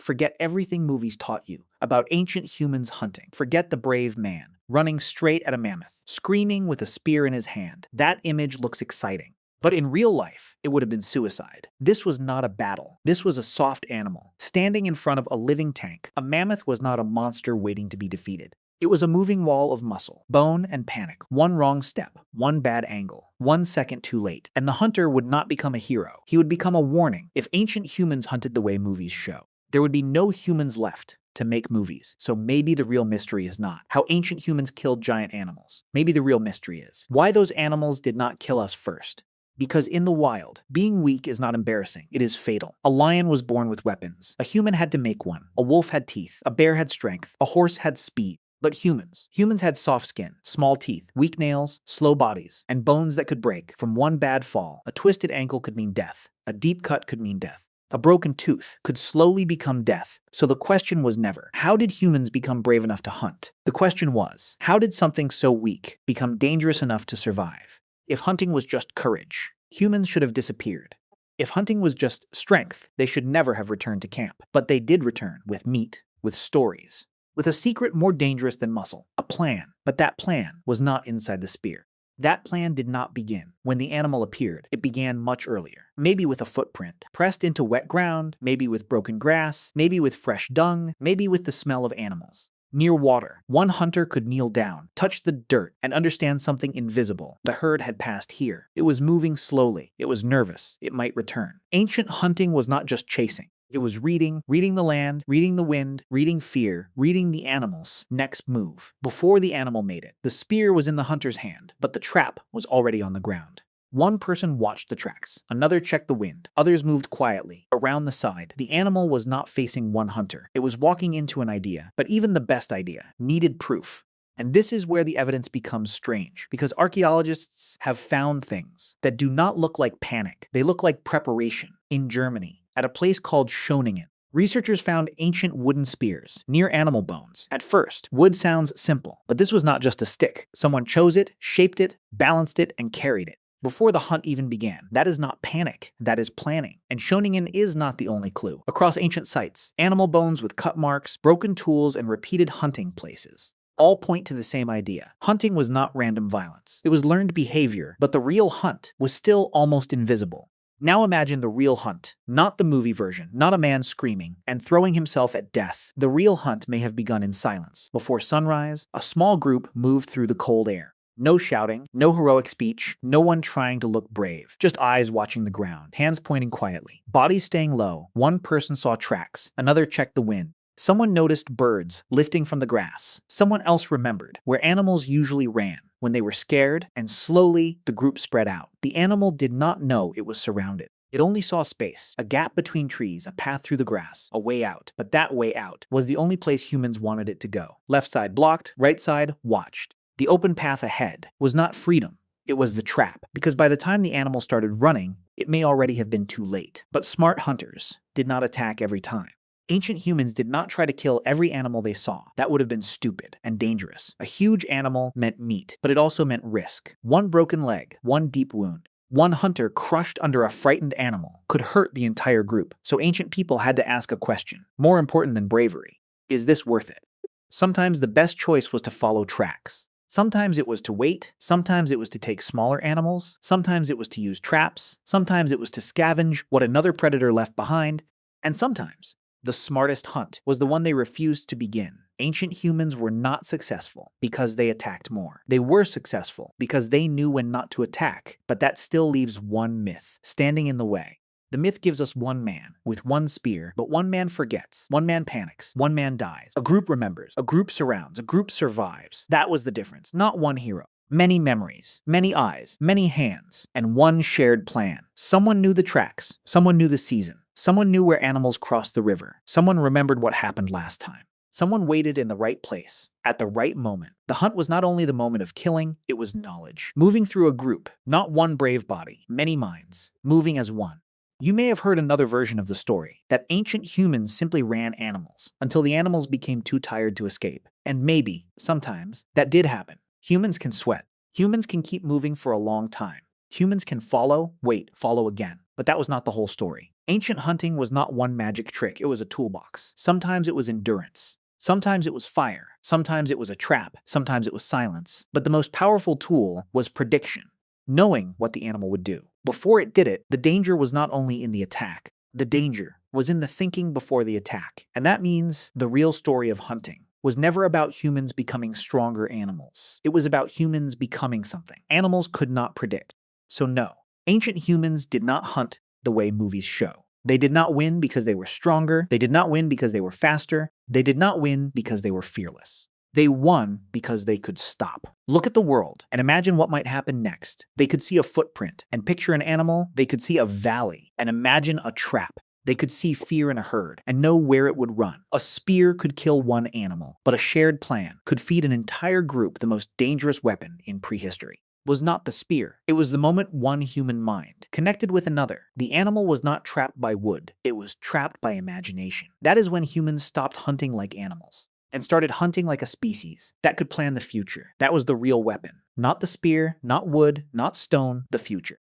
Forget everything movies taught you about ancient humans hunting. Forget the brave man running straight at a mammoth, screaming with a spear in his hand. That image looks exciting. But in real life, it would have been suicide. This was not a battle. This was a soft animal, standing in front of a living tank. A mammoth was not a monster waiting to be defeated. It was a moving wall of muscle, bone, and panic. One wrong step, one bad angle, 1 second too late, and the hunter would not become a hero. He would become a warning. If ancient humans hunted the way movies show, there would be no humans left to make movies. So maybe the real mystery is not how ancient humans killed giant animals. Maybe the real mystery is why those animals did not kill us first. Because in the wild, being weak is not embarrassing, it is fatal. A lion was born with weapons. A human had to make one. A wolf had teeth. A bear had strength. A horse had speed. But humans had soft skin, small teeth, weak nails, slow bodies, and bones that could break. From one bad fall, a twisted ankle could mean death. A deep cut could mean death. A broken tooth could slowly become death. So the question was never, how did humans become brave enough to hunt? The question was, how did something so weak become dangerous enough to survive? If hunting was just courage, humans should have disappeared. If hunting was just strength, they should never have returned to camp. But they did return with meat, with stories, with a secret more dangerous than muscle, a plan. But that plan was not inside the spear. That plan did not begin when the animal appeared. It began much earlier, maybe with a footprint, pressed into wet ground, maybe with broken grass, maybe with fresh dung, maybe with the smell of animals. Near water, one hunter could kneel down, touch the dirt, and understand something invisible. The herd had passed here. It was moving slowly. It was nervous. It might return. Ancient hunting was not just chasing. It was reading the land, reading the wind, reading fear, reading the animal's next move. Before the animal made it, the spear was in the hunter's hand, but the trap was already on the ground. One person watched the tracks, another checked the wind, others moved quietly around the side. The animal was not facing one hunter. It was walking into an idea, but even the best idea needed proof. And this is where the evidence becomes strange, because archaeologists have found things that do not look like panic. They look like preparation. In Germany, at a place called Schoningen, researchers found ancient wooden spears near animal bones. At first, wood sounds simple, but this was not just a stick. Someone chose it, shaped it, balanced it, and carried it before the hunt even began. That is not panic, that is planning. And Schoningen is not the only clue. Across ancient sites, animal bones with cut marks, broken tools, and repeated hunting places all point to the same idea. Hunting was not random violence. It was learned behavior, but the real hunt was still almost invisible. Now imagine the real hunt, not the movie version, not a man screaming and throwing himself at death. The real hunt may have begun in silence. Before sunrise, a small group moved through the cold air. No shouting, no heroic speech, no one trying to look brave. Just eyes watching the ground, hands pointing quietly, bodies staying low. One person saw tracks, another checked the wind. Someone noticed birds lifting from the grass. Someone else remembered where animals usually ran when they were scared, and slowly the group spread out. The animal did not know it was surrounded. It only saw space, a gap between trees, a path through the grass, a way out. But that way out was the only place humans wanted it to go. Left side blocked, right side watched. The open path ahead was not freedom. It was the trap, because by the time the animal started running, it may already have been too late. But smart hunters did not attack every time. Ancient humans did not try to kill every animal they saw. That would have been stupid and dangerous. A huge animal meant meat, but it also meant risk. One broken leg, one deep wound, one hunter crushed under a frightened animal could hurt the entire group. So ancient people had to ask a question, more important than bravery. Is this worth it? Sometimes the best choice was to follow tracks. Sometimes it was to wait, sometimes it was to take smaller animals, sometimes it was to use traps, sometimes it was to scavenge what another predator left behind, and sometimes the smartest hunt was the one they refused to begin. Ancient humans were not successful because they attacked more. They were successful because they knew when not to attack, but that still leaves one myth standing in the way. The myth gives us one man with one spear, but one man forgets, one man panics, one man dies. A group remembers, a group surrounds, a group survives. That was the difference, not one hero. Many memories, many eyes, many hands, and one shared plan. Someone knew the tracks, someone knew the season, someone knew where animals crossed the river, someone remembered what happened last time. Someone waited in the right place, at the right moment. The hunt was not only the moment of killing, it was knowledge. Moving through a group, not one brave body, many minds, moving as one. You may have heard another version of the story, that ancient humans simply ran animals until the animals became too tired to escape. And maybe, sometimes, that did happen. Humans can sweat. Humans can keep moving for a long time. Humans can follow, wait, follow again. But that was not the whole story. Ancient hunting was not one magic trick, it was a toolbox. Sometimes it was endurance. Sometimes it was fire. Sometimes it was a trap. Sometimes it was silence. But the most powerful tool was prediction, knowing what the animal would do. Before it did it, the danger was not only in the attack. The danger was in the thinking before the attack. And that means the real story of hunting was never about humans becoming stronger animals. It was about humans becoming something animals could not predict. So no, ancient humans did not hunt the way movies show. They did not win because they were stronger. They did not win because they were faster. They did not win because they were fearless. They won because they could stop. Look at the world and imagine what might happen next. They could see a footprint and picture an animal. They could see a valley and imagine a trap. They could see fear in a herd and know where it would run. A spear could kill one animal, but a shared plan could feed an entire group. The most dangerous weapon in prehistory was not the spear. It was the moment one human mind connected with another. The animal was not trapped by wood. It was trapped by imagination. That is when humans stopped hunting like animals and started hunting like a species that could plan the future. That was the real weapon. Not the spear, not wood, not stone, the future.